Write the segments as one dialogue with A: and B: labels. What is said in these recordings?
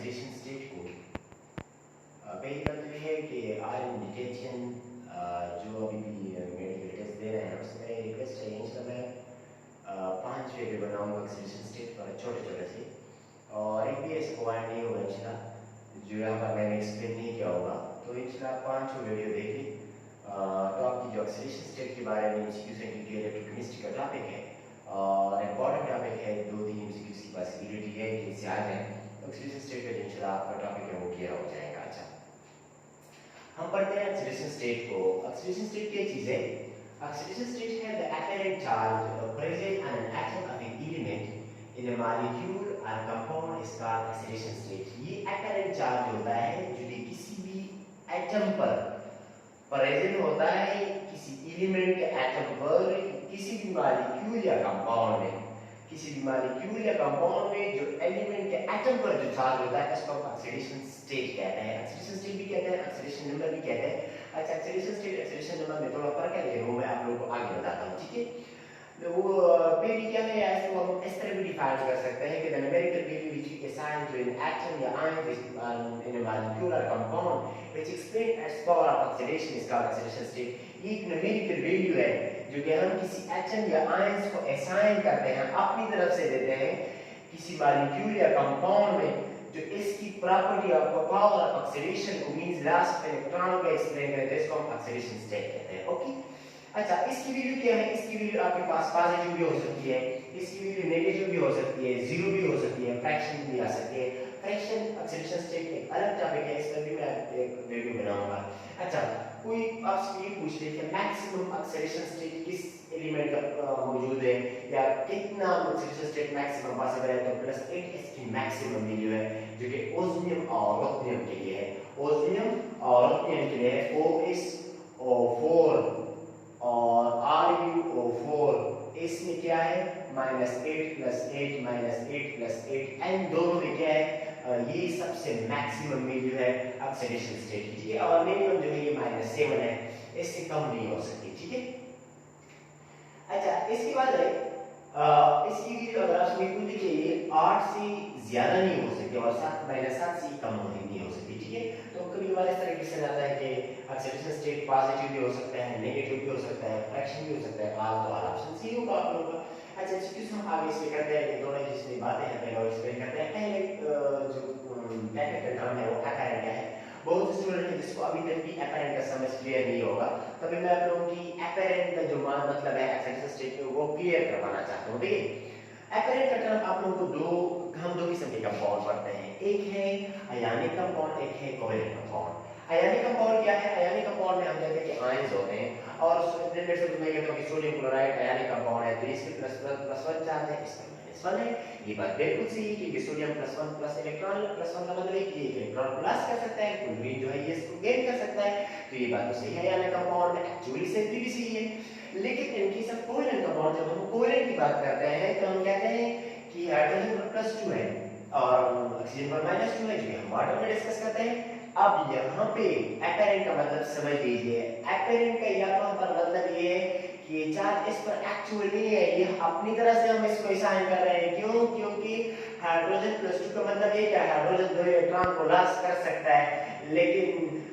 A: Oxidation state को पहली बात तो ये है कि आयरन डिटेक्शन जो अभी भी मेडिकल टेस्ट दे रहे हैं उसमें रिक्वेस्ट है इंशाल्लाह मैं 5 वीडियो बनाऊंगा ऑक्सीडेशन स्टेट पर छोटे छोटे से, और एक भी ऐसे प्रोवाइड नहीं होगा इंशाल्लाह जो यहाँ पर मैंने एक्सप्लेन नहीं किया होगा। तो इंशाल्लाह 5 वीडियो देखिए। तो आपकी जो ऑक्सीडेशन स्टेट के बारे में एमसीक्यू से इलेक्ट्रोकेमिस्ट्री का टॉपिक है और इम्पॉर्टेंट टॉपिक है, 2-3 एमसीक्यूज की पॉसिबिलिटी है कि इससे आ जाए। ऑक्सीडेशन स्टेट का इंशाल्लाह आपका टॉपिक है वो क्लियर हो जाएगा। अच्छा, हम पढ़ते हैं ऑक्सीडेशन स्टेट को। ऑक्सीडेशन स्टेट क्या चीज है? ऑक्सीडेशन स्टेट है the apparent charge present on an atom of an element in a molecule or compound is called oxidation state। ये apparent charge होता है जो किसी भी एटम पर प्रेजेंट होता है, किसी एलिमेंट के एटम पर, किसी भी मॉलिक्यूल या कंपाउंड में, किसी भी मॉलिक्यूल या कंपाउंड में जो एलिमेंट के एटम पर जो चार्ज होता है उसको ऑक्सीडेशन स्टेट कहते हैं। ऑक्सीडेशन स्टेट भी कहते हैं, ऑक्सीडेशन नंबर भी कहते हैं। अच्छा, ऑक्सीडेशन स्टेट ऑक्सीडेशन नंबर में थोड़ा फर्क है, लेकिन वो मैं आप लोगों को आगे बताता हूँ, ठीक है। तो वो पहली क्या है, इसको हम इस तरह भी डिफाइन कर सकते हैं कि the numerical value which is assigned to an atom या आयन इन अ मॉलिक्यूल और compound which explain as power of oxidation is called oxidation state. ये एक न्यूमेरिकल वैल्यू है जो कि हम किसी एटम या आयन को असाइन करते हैं, अपनी तरफ से देते हैं किसी मॉलिक्यूल या कंपाउंड में, जो इसकी property of power of oxidation को मींस लास्ट इलेक्ट्रॉन को एक्सप्लेन करते हैं, इसको हम ऑक्सीडेशन स्टेट कहते हैं। ओके, अच्छा, इसकी वैल्यू क्या है? इसकी वैल्यू आपके पास पॉजिटिव भी हो सकती है, इसकी वैल्यू नेगेटिव भी हो सकती है, जीरो भी हो सकती है, फ्रैक्शन भी आ सकती है। फ्रैक्शन ऑक्सीडेशन स्टेट एक अलग टॉपिक है, इस पर भी मैं एक वीडियो बनाऊंगा। अच्छा, कोई आपसे ये पूछ ले कि मैक्सिमम ऑक्सीडेशन स्टेट किस एलिमेंट का मौजूद है या कितना ऑक्सीडेशन स्टेट मैक्सिमम पॉसिबल है, तो +8 इसकी मैक्सिमम वैल्यू है जो कि ओस्मियम और रुथनियम के लिए है। ओस्मियम और रुथनियम के लिए OSO4 और RuO4, इसमें क्या है -8 + 8 -8 + 8, एन दोनों में क्या है, ये सबसे मैक्सिमम वैल्यू है ऑक्सीडेशन स्टेट की, ठीक है। और मिनिमम जो है ये -7 है, इससे कम नहीं हो सकती, ठीक है। अच्छा, इसके बाद है इसकी वैल्यू अगर आप पूछे कि ये 8 से ज्यादा नहीं हो सकती और 7 से कम नहीं हो सकती, ठीक है। तो कभी हमारे इस तरीके से आता है कि ऑक्सीडेशन स्टेट पॉजिटिव भी हो सकता है, नेगेटिव भी हो सकता है, फ्रैक्शन भी हो सकता है, आल तो ऑप्शन सी होगा आप लोगों का। अच्छा, इसको हम आगे से करते हैं, दोनों जिसमें बातें हैं पहले और एक्सप्लेन करते हैं। पहले जो टेक्निकल टर्म है वो अपैरेंट है। बहुत स्टूडेंट है जिसको अभी तक भी अपैरेंट का समझ क्लियर नहीं होगा, तभी मैं आप लोगों की अपैरेंट का जो मतलब है ऑक्सीडेशन स्टेट में वो क्लियर करवाना चाहता हूं। देखिए, अपैरेंट का टर्म आप लोगों को हम दो किस्म के कंपाउंड पढ़ते हैं, एक है आयनिक कंपाउंड, एक है कोवैलेंट कंपाउंड। आयनिक कंपाउंड क्या है? आयनिक कंपाउंड में हम कहते हैं कि आयंस होते हैं, और मैं कहता हूं कि सोडियम क्लोराइड आयनिक कंपाउंड है, तो इसमें +1 चार्ज है, इसमें -1 है। ये बात बिल्कुल सही है क्योंकि सोडियम +1 प्लस इलेक्ट्रॉन +1 का मतलब है कि इलेक्ट्रॉन प्लस कर सकता है, क्लोरीन जो है ये इसको गेन कर सकता है, तो ये बात तो सही है। आयनिक कंपाउंड में एक्चुअली से भी सही है, लेकिन इनकी सब कोवैलेंट कंपाउंड, जब हम कोवैलेंट की बात करते हैं तो हम कहते हैं कि हाइड्रोजन पर +2 है और ऑक्सीजन पर -2 है, जो हम वाटर में डिस्कस करते हैं। अब यहाँ पे अपैरेंट का मतलब समझ लीजिए, अपैरेंट का यहाँ पर मतलब ये है कि ये चार्ज इस पर एक्चुअल नहीं है, ये अपनी तरह से हम इसको असाइन कर रहे हैं। क्यों? क्योंकि हाइड्रोजन +2 का मतलब ये क्या है, हाइड्रोजन 2 इलेक्ट्रॉन को लॉस कर सकता है, लेकिन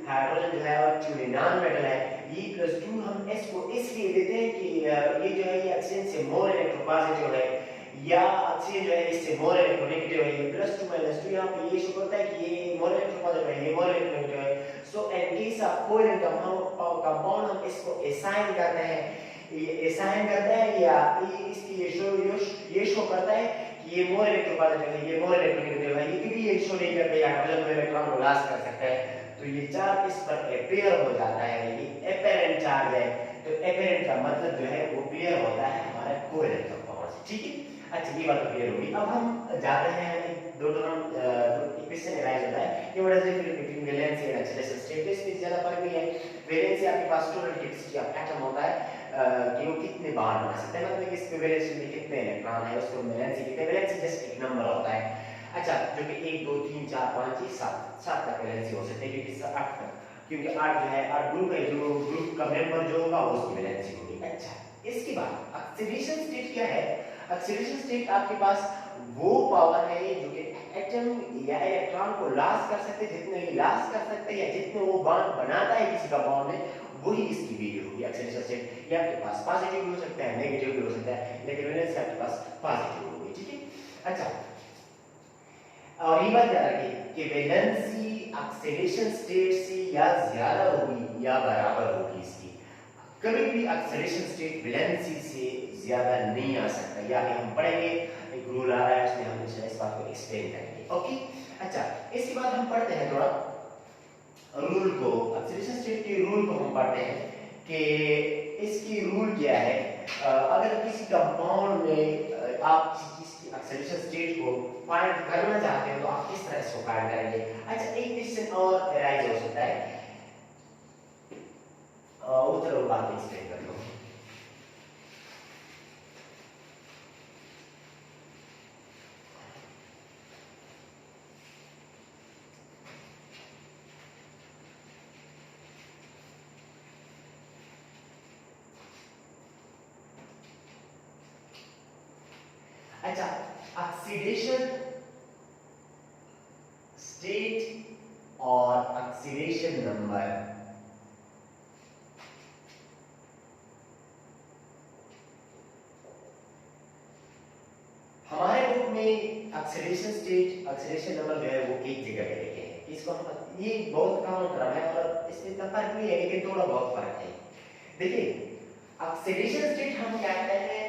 A: हाइड्रोजन जो है एक्चुअली नॉन मेटल है। ये +2 हम इसको इसलिए देते हैं कि ये जो है ये ऑक्सीजन से मोर इलेक्ट्रोपॉजिटिव है या ऑक्सीजन जो है इससे मोर इलेक्ट्रोनेगेटिव है। ये +2 -2 यहाँ पे ये शो करता है कि ये मोर इलेक्ट्रोपॉजिटिव है, ये मोर इलेक्ट्रोनेगेटिव है। So in case of covalent compound हम इसको असाइन करते हैं, ये असाइन करते हैं या इसकी ये शो करता है कि ये मोर इलेक्ट्रोपॉजिटिव है, ये मोर इलेक्ट्रोनेगेटिव है, ये कभी ये शो नहीं करता है हाइड्रोजन में इलेक्ट्रॉन को लॉस कर सकता है, तो ये चार्ज इस पर अपेयर हो जाता है, ये अपैरेंट चार्ज है। तो अपैरेंट का मतलब जो है वो क्लियर होता है हमारे कोवैलेंट कंपाउंड से, ठीक है। अच्छा, ये बात क्लियर होगी। अब हम जाते हैं दो इक्वेशन एनालाइज होता है कि what is the difference between valency and oxidation state. इसमें ज्यादा फर्क नहीं है। वैलेंसी आपके पास टोटल कैपेसिटी ऑफ एटम होता है कि वो कितने बार बना सकते हैं, मतलब इसमें वैलेंसी में कितने इलेक्ट्रॉन है उसको वैलेंसी कहते हैं। वैलेंसी जस्ट एक नंबर होता है, अच्छा, जो कि 1 2 3 4 5 6 7 तक वैलेंसी हो सकती है, क्योंकि 8 तक, क्योंकि 8 जो है 8 ग्रुप है, जो ग्रुप का मेंबर जो होगा वो उसकी वैलेंसी होगी। अच्छा, इसके बाद ऑक्सीडेशन स्टेट क्या है? ऑक्सीडेशन स्टेट आपके पास वो पावर है जो कि एटम या इलेक्ट्रॉन को लॉस कर सकते, जितने ये लॉस कर सकते हैं या जितने वो बॉन्ड बनाता है किसी कंपाउंड में, वही इसकी वैल्यू होगी एक्सेलेरेशन स्टेट। ये आपके पास पॉजिटिव भी हो सकता है, नेगेटिव भी हो सकता है, लेकिन वैलेंसी आपके पास पॉजिटिव होगी, ठीक है। अच्छा, और ये बात याद रखिए कि वैलेंसी एक्सेलेरेशन स्टेट से या ज्यादा होगी या बराबर होगी इसकी। कभी भी एक्सेलेरेशन स्टेट वैलेंसी से ज्यादा नहीं आ सकता, या हम पढ़ेंगे एक रूल आ रहा है उसमें हम इस बात को एक्सप्लेन करेंगे, ओके। अच्छा, इसके बाद हम पढ़ते हैं थोड़ा रूल को, एक्सेलेरेशन स्टेट के रूल को हम पढ़ते हैं कि इसकी रूल क्या है। अगर किसी कंपाउंड में आप किसी चीज की एक्सेलेरेशन स्टेट को फाइंड करना चाहते हो तो आप किस तरह इसको फाइंड करेंगे। अच्छा, एक क्वेश्चन और अराइज हो सकता है, वो चलो बात एक्सप्लेन कर लो। अच्छा, ऑक्सीडेशन स्टेट और ऑक्सीडेशन नंबर, हमारे बुक में ऑक्सीडेशन स्टेट ऑक्सीडेशन नंबर जो है वो एक जगह पे लिखे हैं। इसको हम, ये बहुत कॉमन क्रम है और इसमें इतना फर्क नहीं है, लेकिन थोड़ा बहुत फर्क है। देखिए, ऑक्सीडेशन स्टेट हम कहते हैं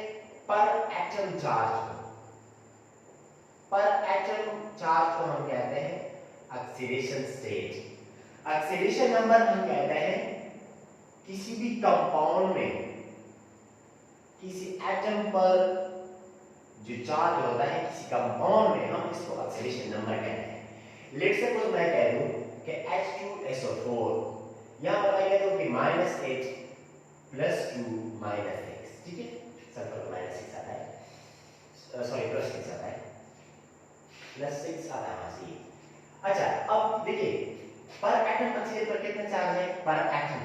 A: पर एटम चार्ज को, पर एटम चार्ज को हम कहते हैं ऑक्सीडेशन स्टेट। ऑक्सीडेशन नंबर हम कहते हैं किसी भी कंपाउंड में किसी एटम पर जो चार्ज होता है किसी कंपाउंड में, हम इसको ऑक्सीडेशन नंबर कहते हैं। लेट्स सपोज मैं कह दूं कि H2SO4, यहां पर मैं कह दूं कि -8 + 2 -6, ठीक है, सर्कल -6 आता है, सॉरी +6 आता है, +6 आता है हाँ। अच्छा, अब देखिए पर एटम ऑक्सीजन पर कितना चार्ज है, पर एटम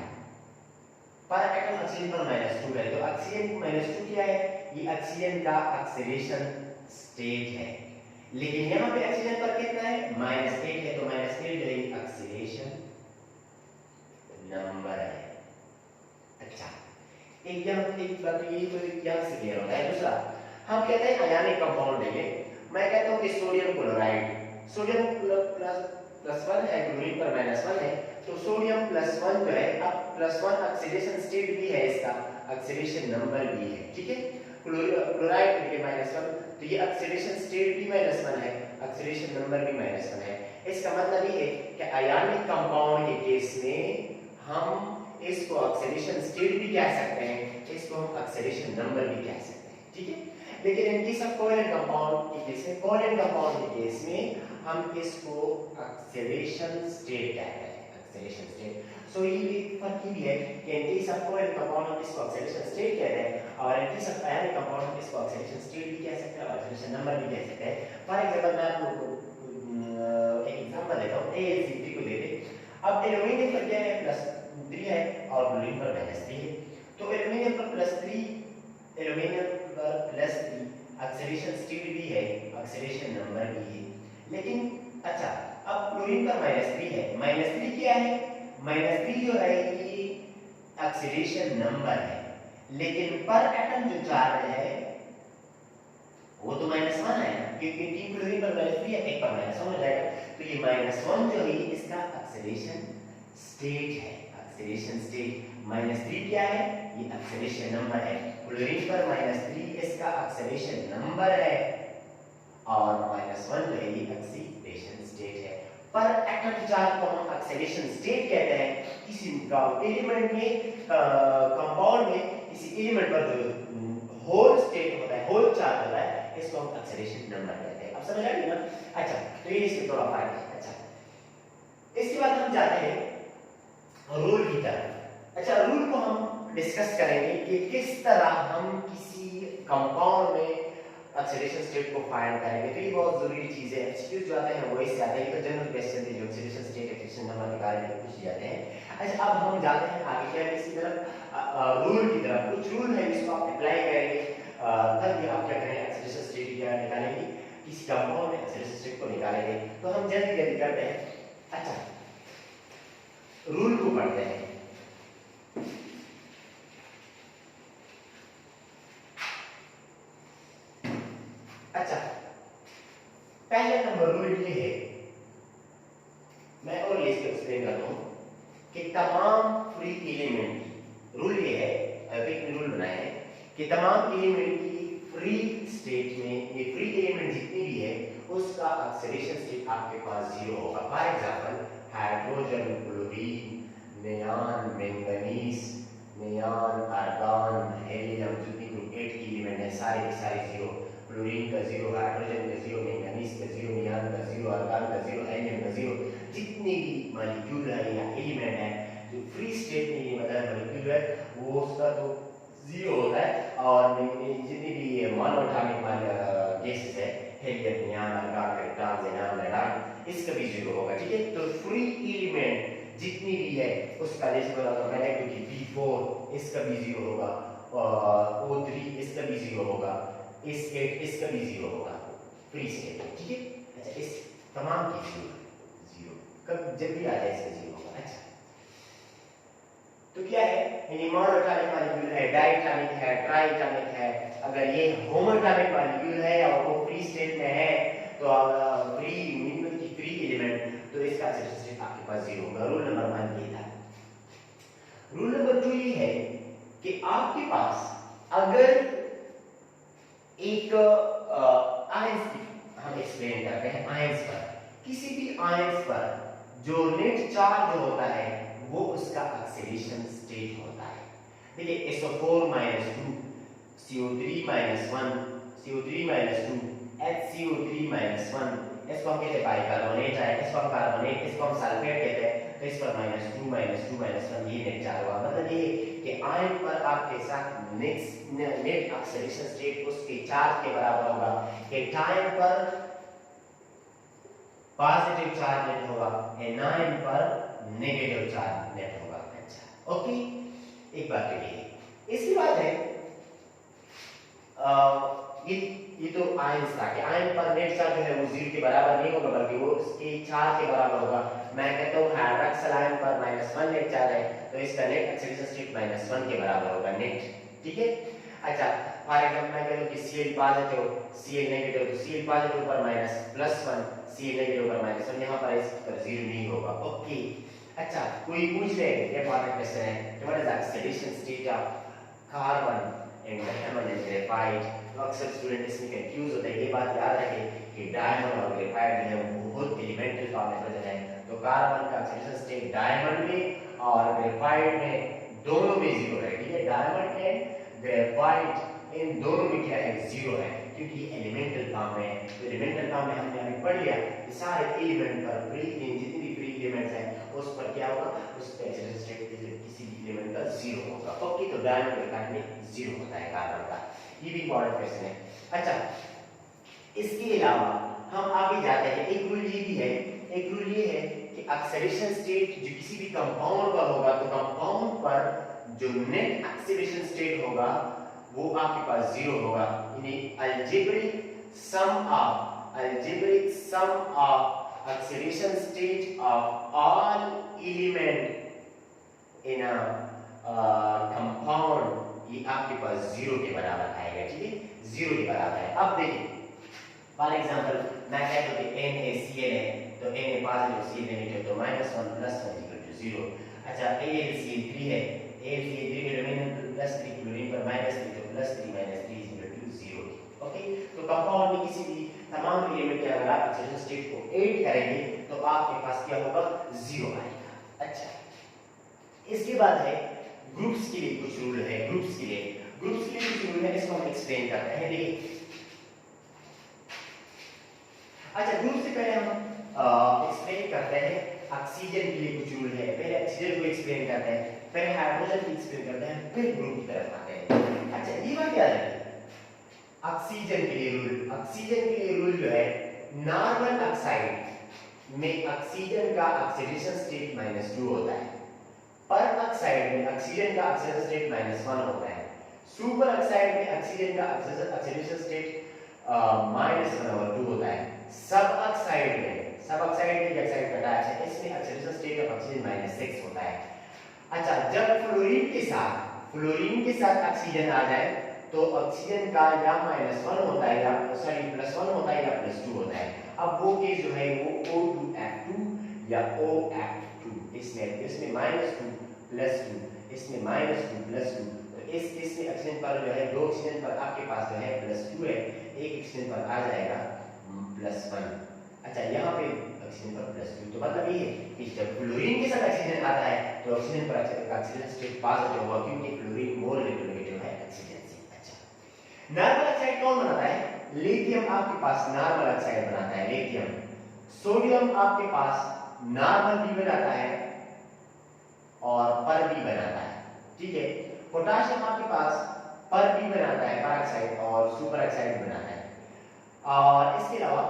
A: ऑक्सीजन पर -2 है, तो ऑक्सीजन -2 क्या है, ये ऑक्सीजन का ऑक्सीडेशन स्टेट है। लेकिन यहां पे ऑक्सीजन पर कितना है, -8 है, तो -8 जो है ऑक्सीडेशन नंबर है। अच्छा, एक बात ये तो यहां से क्लियर होता है। दूसरा, हम कहते हैं आयनिक कंपाउंड लेंगे, मैं कहता हूं कि सोडियम क्लोराइड, सोडियम +1 है, क्लोरीन पर -1 है, तो सोडियम +1 जो है, अब +1 ऑक्सीडेशन स्टेट भी है, इसका ऑक्सीडेशन नंबर भी है, ठीक है। क्लोराइड के -1, तो ये ऑक्सीडेशन स्टेट भी -1 है, ऑक्सीडेशन नंबर भी -1 है। इसका मतलब ये है कि आयनिक कंपाउंड के केस में हम इसको ऑक्सीडेशन स्टेट भी कह सकते हैं, इसको हम ऑक्सीडेशन नंबर भी कह सकते हैं, ठीक है। लेकिन इन केस ऑफ कोवेलेंट कंपाउंड के केस में, कोवेलेंट कंपाउंड के केस में हम इसको ऑक्सीडेशन स्टेट कहते हैं, ऑक्सीडेशन स्टेट। सो ये एक फर्क भी है कि इन केस ऑफ कोवेलेंट कंपाउंड हम इसको ऑक्सीडेशन स्टेट कहते हैं, और इन केस ऑफ आयनिक कंपाउंड हम इसको ऑक्सीडेशन स्टेट भी कह सकते हैं, ऑक्सीडेशन नंबर भी कह सकते हैं। फॉर एग्जांपल मैं आप लोगों को एक एग्जांपल देता हूं, AlCl3 को लेते। अब एल्युमिनियम पर क्या है, +3 है, और क्लोरीन पर -3 है, तो एल्युमिनियम पर +3, एल्युमिनियम पर +3 ऑक्सीडेशन स्टेट भी है, ऑक्सीडेशन नंबर भी है। लेकिन अच्छा, अब क्लोरीन पर -3 है, -3 क्या है, -3 जो है ये ऑक्सीडेशन नंबर है, लेकिन पर एटम जो चार्ज है वो तो -1 है ना, क्योंकि 3 क्लोरीन पर -3 है, एक पर -1 हो जाएगा, तो ये -1 जो है इसका ऑक्सीडेशन स्टेट है, ऑक्सीडेशन स्टेट। -3 क्या है, ये ऑक्सीडेशन नंबर है, क्लोरीन पर -3 इसका ऑक्सीडेशन नंबर है, और -1 जो है ये ऑक्सीडेशन स्टेट है। पर एटम चार्ज को हम ऑक्सीडेशन स्टेट कहते हैं किसी एलिमेंट में, कंपाउंड में किसी एलिमेंट पर जो होल स्टेट होता है, होल चार्ज होता है, इसको हम ऑक्सीडेशन नंबर कहते हैं। अब समझ आ गई ना। अच्छा, तो ये इसके थोड़ा फायदा है। अच्छा, इसके बाद हम जाते हैं रूल की तरफ। अच्छा, रूल को हम डिस्कस करेंगे कि किस तरह हम किसी कंपाउंड में ऑक्सीडेशन स्टेट को फाइंड करेंगे। तो ये बहुत जरूरी चीज है, एमसीक्यूज जो आते हैं वो इससे आते हैं, तो जनरल क्वेश्चन है जो ऑक्सीडेशन स्टेट ऑक्सीडेशन नंबर के बारे में पूछ जाते हैं। अच्छा, अब हम जाते हैं आगे क्या है, इसी तरफ रूल की तरफ। कुछ रूल है जिसको आप अप्लाई करेंगे, तब ये आप क्या करेंगे, ऑक्सीडेशन स्टेट क्या निकालेंगे। किसी कंपाउंड में ऑक्सीडेशन स्टेट को निकालेंगे। तो हम जल्दी जल्दी करते हैं। अच्छा, रूल को पढ़ते हैं। अच्छा, पहला नंबर रूल ये है, मैं और इसको एक्सप्लेन करता हूं कि तमाम फ्री एलिमेंट, रूल ये है, एक रूल बनाया है कि तमाम एलिमेंट की फ्री स्टेट में, ये फ्री एलिमेंट जितनी भी है उसका ऑक्सीडेशन स्टेट आपके पास 0 होगा। For example hydrogen, chlorine, neon, manganese, neon, argon, helium, जितनी ग्रुप 8 की एलिमेंट है सारे के सारे 0। क्लोरीन का 0, हाइड्रोजन का 0, मैंगनीज का 0, नियॉन का 0, आर्गन का 0, हेलियम का 0। जितनी भी मॉलिक्यूल है या एलिमेंट है जो फ्री स्टेट में, ये मतलब मॉलिक्यूल है, वो उसका तो 0 होता है। और जितनी भी मोनोएटॉमिक गैसेस है, helium, neon, argon, electron, xenon, radon, इसका भी 0 होगा। ठीक है, तो फ्री एलिमेंट जितनी भी है उसका जैसे मैंने कि B4 इसका भी 0 होगा, और O3 इसका भी 0 होगा, S8 इसका भी 0 होगा, फ्री स्टेट। ठीक है, अच्छा, इस तमाम की 0 कब जब भी आ जाए इसका 0 होगा। अच्छा, तो क्या है, यानी मोनोएटॉमिक मॉलिक्यूल है, डायटॉमिक है, ट्राइटॉमिक है, अगर ये होमोएटॉमिक मॉलिक्यूल है और वो फ्री स्टेट में है तो फ्री मीनिंग की फ्री एलिमेंट, तो इसका ऑक्सीडेशन स्टेट आपके पास 0 होगा। रूल नंबर 1 ये था। रूल नंबर 2 ये है कि आपके पास अगर एक आयंस की हम एक्सप्लेन करते हैं, आयंस पर, किसी भी आयंस पर जो नेट चार्ज होता है वो उसका ऑक्सीडेशन स्टेट होता है। देखिए SO4 -2, CO3 -1, CO3 -2, HCO3 -1, इसको हम कहते हैं बाइकार्बोनेट है, इसको हम कार्बोनेट, इसको हम सल्फेट कहते हैं। तो इस पर -2 -2 -1 ये नेट चार्ज हुआ। मतलब ये कि आयन पर आपके साथ नेट ऑक्सीडेशन स्टेट उसके चार्ज के बराबर होगा। एटायन पर पॉजिटिव चार्ज नेट होगा, एनायन पर नेगेटिव चार्ज नेट होगा। अच्छा, ओके, एक बात तो ये इसकी बात है, ये तो आयंस था कि आयन पर नेट चार्ज जो है वो 0 के बराबर नहीं होगा, बल्कि वो उसके चार्ज के बराबर होगा। मैं कहता हूँ हाइड्रोक्सिल आयन पर -1 नेट चार्ज है, तो इसका नेट ऑक्सीडेशन स्टेट -1 के बराबर होगा, नेट। ठीक है, अच्छा, फॉर एग्जांपल मैं कहता हूँ कि Cl पॉजिटिव, Cl नेगेटिव, तो Cl पॉजिटिव पर -+1, Cl नेगेटिव पर -1, यहाँ पर इस पर 0 नहीं होगा। ओके, अच्छा, कोई पूछ रहे हैं, इंपॉर्टेंट क्वेश्चन है, what is oxidation state of carbon and diamond and graphite. तो अक्सर स्टूडेंट इसमें कंफ्यूज होते हैं। ये बात याद रखें कि डायमंड और ग्रेफाइट जो है वो बहुत एलिमेंटल फॉर्म में प्रेजेंट है। तो कार्बन का ऑक्सीडेशन स्टेट डायमंड में और ग्रेफाइट में दोनों में 0 है। ठीक है, डायमंड एंड ग्रेफाइट इन दोनों में क्या है, 0 है, क्योंकि ये एलिमेंटल फॉर्म में है। तो एलिमेंटल फॉर्म में हमने अभी पढ़ लिया कि सारे एलिमेंट पर फ्री, जितनी भी फ्री एलिमेंट्स हैं उस पर क्या होगा, उस पर ऑक्सीडेशन स्टेट किसी भी एलिमेंट का 0 होगा। ओके, तो डायमंड ग्रेफाइट में 0 होता है कार्बन का। ये भी इंपॉर्टेंट क्वेश्चन है। अच्छा, इसके अलावा हम आगे जाते हैं। एक रूल ये भी है, एक रूल ये है कि ऑक्सीडेशन स्टेट जो किसी भी कंपाउंड पर होगा, तो कंपाउंड पर जो नेट ऑक्सीडेशन स्टेट होगा वो आपके पास 0 होगा। यानी algebraic sum of oxidation state of all element in a compound, ये आपके पास 0 के बराबर आएगा। ठीक है, 0 के बराबर है। अब देखिए, फॉर एग्जांपल मैं कहता हूं कि NaCl है, तो Na पॉजिटिव, Cl नेगेटिव, तो -1 + 1 0। अच्छा, AlCl3 है, AlCl3 के डोमिनेंट +3, क्लोरीन पर -3, तो +3 - 3 0। ओके, तो कंपाउंड में किसी भी तमाम एलिमेंट के अगर आप ऑक्सीडेशन स्टेट को ऐड करेंगे तो आपके पास क्या होगा, 0 आएगा। अच्छा, इसके बाद है ग्रुप्स के लिए कुछ रूल है। ग्रुप्स के लिए कुछ रूल है, इसको हम एक्सप्लेन करते हैं। देखिए, अच्छा, ग्रुप से पहले हम एक्सप्लेन करते हैं ऑक्सीजन के लिए कुछ रूल है। पहले ऑक्सीजन को एक्सप्लेन करते हैं, फिर हाइड्रोजन को एक्सप्लेन करते हैं, फिर ग्रुप की तरफ आते हैं। अच्छा, ये बात याद रखिए, ऑक्सीजन के लिए रूल जो है, नॉर्मल ऑक्साइड में ऑक्सीजन का ऑक्सीडेशन स्टेट -2 होता है, पर ऑक्साइड में ऑक्सीजन का ऑक्सीडेशन स्टेट -1 होता है, सुपर ऑक्साइड में ऑक्सीजन का ऑक्सीडेशन स्टेट -1/2 होता है। सब ऑक्साइड में ऑक्साइड का डाइऑक्साइड इसमें ऑक्सीडेशन स्टेट ऑफ ऑक्सीजन -6 होता है। अच्छा, जब फ्लोरीन के साथ ऑक्सीजन आ जाए तो ऑक्सीजन का या -1 होता है या +1 होता है या +2 होता है। अब वो केस जो है वो O2F2 या OF2, इसमें -2 +2, इसमें -2 तो इस केस में ऑक्सीजन पर जो है दो ऑक्सीजन पर आपके पास जो है +2 है, एक ऑक्सीजन पर आ जाएगा +1। अच्छा, यहाँ पे ऑक्सीजन पर +2, तो मतलब ये है कि जब फ्लोरीन के साथ ऑक्सीजन आता है तो ऑक्सीजन पर ऑक्सीजन स्टेट पॉजिटिव होगा, क्योंकि फ्लोरीन मोर इलेक्ट्रोनेगेटिव है ऑक्सीजन से। अच्छा, नॉर्मल ऑक्साइड कौन बनाता है? लिथियम आपके पास नॉर्मल ऑक्साइड बनाता है, लिथियम। सोडियम आपके पास नॉर्मल भी बनाता है और पर भी बनाता है, ठीक है। पोटाशियम आपके पास पर भी बनाता है, पर ऑक्साइड, और सुपर ऑक्साइड बनाता है। और इसके अलावा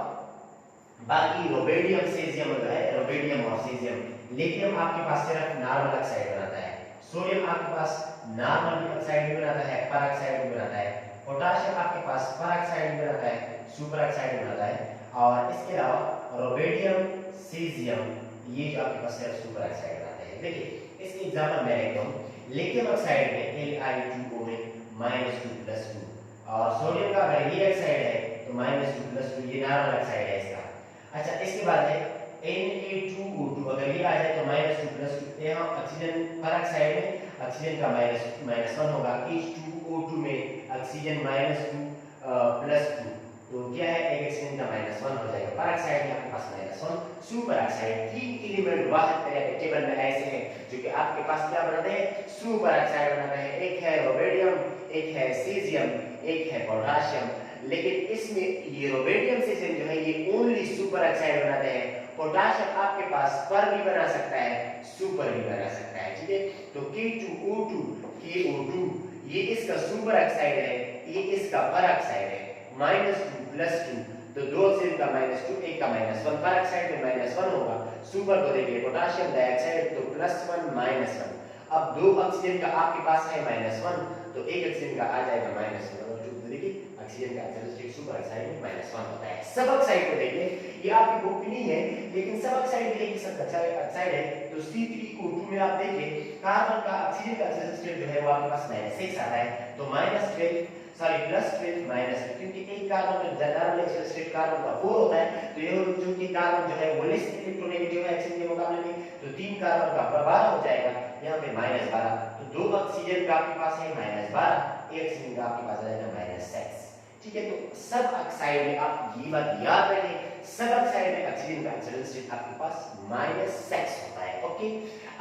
A: बाकी रोबेडियम सेजियम जो है, रोबेडियम और सेजियम, लिथियम आपके पास सिर्फ नॉर्मल ऑक्साइड बनाता है, सोडियम आपके पास नॉर्मल ऑक्साइड भी बनाता है, पर ऑक्साइड भी बनाता है, पोटाशियम आपके पास पर ऑक्साइड भी बनाता है, सुपर ऑक्साइड बनाता है। और इसके अलावा रोबेडियम, सीजियम, ये जो आपके पास सिर्फ सुपर ऑक्साइड बनाते हैं। देखिए इसके एग्जांपल मैं लेता हूं, लिथियम ऑक्साइड में Li2O में -2+2, और सोडियम का अगर ये ऑक्साइड है तो -2+2, ये नॉर्मल ऑक्साइड है इसका। अच्छा, इसके बाद है Na2O2, अगर ये आ जाए तो -2+2, यहाँ ऑक्सीजन पर ऑक्साइड में ऑक्सीजन का -1 होगा, H2O2 में ऑक्सीजन -2+2, तो क्या है, एक ऑक्सीजन का -1 हो जाएगा, पर ऑक्साइड में आपके पास -1। सुपर ऑक्साइड, 3 एलिमेंट वाहक तरह टेबल में ऐसे हैं जो कि आपके पास क्या बनाते हैं, सुपर ऑक्साइड बनाते हैं। एक है रोबेडियम, एक है सीजियम, एक है पोटाशियम। लेकिन इसमें ये रोबेडियम सीजियम जो है ये ओनली सुपर ऑक्साइड बनाते हैं। पोटाशियम आपके पास पर भी बना सकता है, सुपर भी बना सकता है, ठीक है। तो KO2 ये इसका सुपर ऑक्साइड है, ये इसका पर ऑक्साइड है, -2+2, तो दो ऑक्सीजन का -2, एक का -1, पर ऑक्साइड में -1 होगा। सुपर को देखिए, पोटाशियम डाइऑक्साइड तो +1 -1। अब दो ऑक्सीजन का आपके पास है -1, तो एक ऑक्सीजन का आ जाएगा -1, और तो देखिए ऑक्सीजन का ऑक्सीजन सुपर ऑक्साइड में -1 होता है। सब ऑक्साइड को देखिए, ये आपकी बुक में नहीं है लेकिन सब ऑक्साइड में एक सब ऑक्साइड है। तो C3O2 में आप देखिए कार्बन का ऑक्सीजन का ऑक्सीजन स्टेट जो है वो आपके पास -6 आता है, तो +12 क्योंकि एक कार्बन में जनरल एक्सेल स्टेट कार्बन का 4 होता है, तो ये चूंकि कार्बन जो है वो लेस इलेक्ट्रोनेगेटिव है ऑक्सीजन के मुकाबले में, तो 3 कार्बन का 12 हो जाएगा, यहाँ पे -12, तो दो ऑक्सीजन का आपके पास है -12, एक ऑक्सीजन का आपके पास आ जाएगा -6, ठीक है। तो सब ऑक्साइड में आप ये बात याद रखें, सब ऑक्साइड में ऑक्सीजन का ऑक्सीजन स्टेट आपके पास -6 होता है, ओके।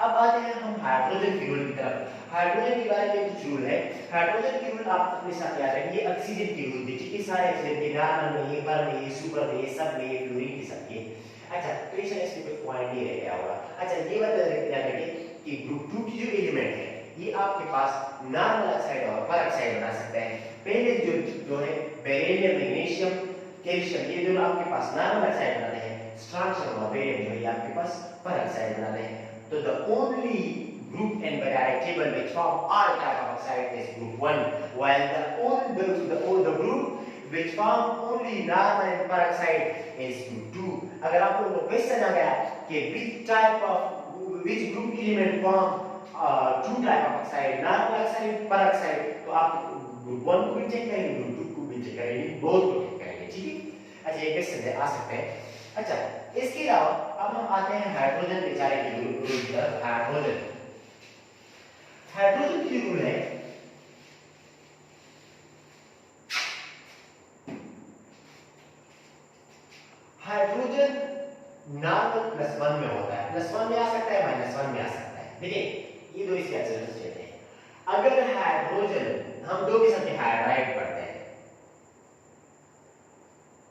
A: अब आते हैं हम हाइड्रोजन की रूल की तरफ। हाइड्रोजन के बारे में कुछ रूल है। हाइड्रोजन की रूल आप अपने साथ याद रखिए, ऑक्सीजन की रूल थी, ठीक है। सारे ऑक्सीजन के नॉर्मल में, ये पर में, ये सुपर में, ये सब में, ये फ्लोरीन के साथ ये। अच्छा, तो इस इसमें कुछ पॉइंट ये रह गया होगा। अच्छा, ये बात याद रखिए कि ग्रुप 2 की जो एलिमेंट है ये आपके पास नॉर्मल ऑक्साइड और पर ऑक्साइड बना सकते हैं। पहले जो है बेरिलियम, मैग्नीशियम, कैल्शियम, ये दोनों आपके पास नॉर्मल ऑक्साइड बनाते हैं। स्ट्रॉन्शियम और बेरियम जो है आपके पास पर ऑक्साइड बनाते हैं। तो the only group in periodic table which form all type of oxide is group 1, while the group which form only normal and per oxide is group 2. अगर आप लोगों को क्वेश्चन आ गया कि which group element form two type of oxide, normal oxide, per oxide, तो आप group 1 को भी चेक करेंगे, group 2 को भी चेक करेंगे, both को चेक करेंगे, ठीक है। अच्छा, ये क्वेश्चन आ सकते हैं। अच्छा, इसके अलावा अब हम आते हैं हाइड्रोजन बेचारे की रूल की तरफ। हाइड्रोजन की रूल है हाइड्रोजन नॉर्मल +1 में होता है, +1 में आ सकता है, -1 में आ सकता है। देखिए ये दो इसके ऑक्सीजन स्टेट है। अगर हाइड्रोजन हम दो किस्म के हाइड्राइड पढ़ते हैं,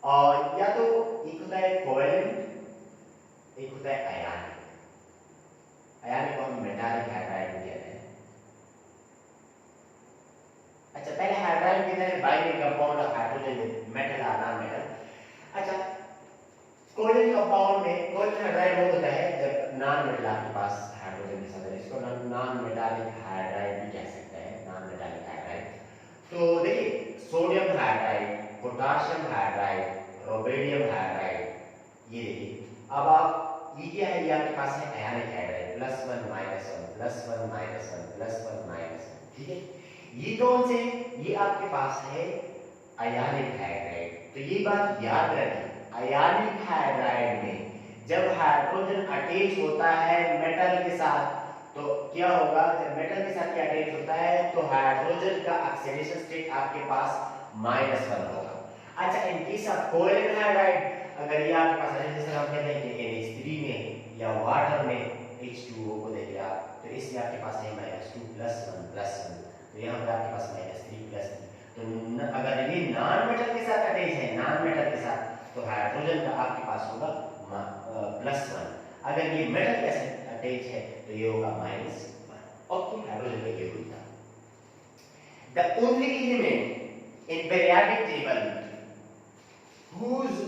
A: और या तो एक होता है कोवेलेंट, एक होता है आयनिक। आयनिक को हम मेटालिक हाइड्राइड भी कहते हैं। अच्छा, पहले हाइड्राइड कहते हैं binary compound of hydrogen with metal और नॉन मेटल। अच्छा, कोवेलेंट कंपाउंड में कोवेलेंट हाइड्राइड वो होता है जब नॉन मेटल आपके पास हाइड्रोजन के साथ है, इसको नॉन मेटालिक हाइड्राइड भी कह सकते हैं, नॉन मेटालिक हाइड्राइड। तो देखिए सोडियम हाइड्राइड, पोटाशियम ये देखिए, अब आप ये क्या है, ये आपके पास है आयनिक हाइड्राइड, +1 -1 +1 -1 +1 -1, ठीक है। ये कौन से, ये आपके पास है आयनिक हाइड्राइड। तो ये बात याद रखें, आयनिक हाइड्राइड में जब हाइड्रोजन अटैच होता है मेटल के साथ, तो क्या होगा, जब मेटल के साथ क्या अटैच होता है तो हाइड्रोजन का ऑक्सीडेशन स्टेट आपके पास -1 होगा। अच्छा, इन केस ऑफ कोवैलेंट हाइड्राइड, अगर ये आपके पास है, जैसे हम कहते हैं कि NH3 में या वाटर में H2O को देखिए आप, तो इसमें आपके पास है -2 +1, तो यहाँ पर आपके पास -3 +3। तो अगर ये नॉन मेटल के साथ अटैच है, नॉन मेटल के साथ, तो हाइड्रोजन का आपके पास होगा +1। अगर ये मेटल के साथ अटैच है तो ये होगा -1। ओके, हाइड्रोजन का ये रूल था। The only element in periodic table whose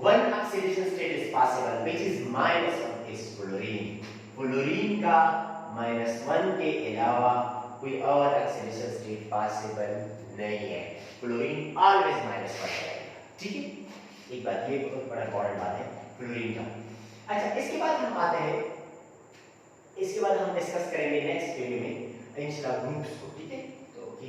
A: one oxidation state is possible, which is -1, is fluorine. Fluorine का -1 के अलावा कोई और ऑक्सीडेशन स्टेट पॉसिबल नहीं है। फ्लोरीन ऑलवेज -1 है, ठीक है। एक बात, ये बहुत बड़ा इंपॉर्टेंट बात है फ्लोरीन का। अच्छा, इसके बाद हम आते हैं, इसके बाद हम डिस्कस करेंगे नेक्स्ट वीडियो में इंशाल्लाह ग्रुप्स को, ठीक है। तो ओके।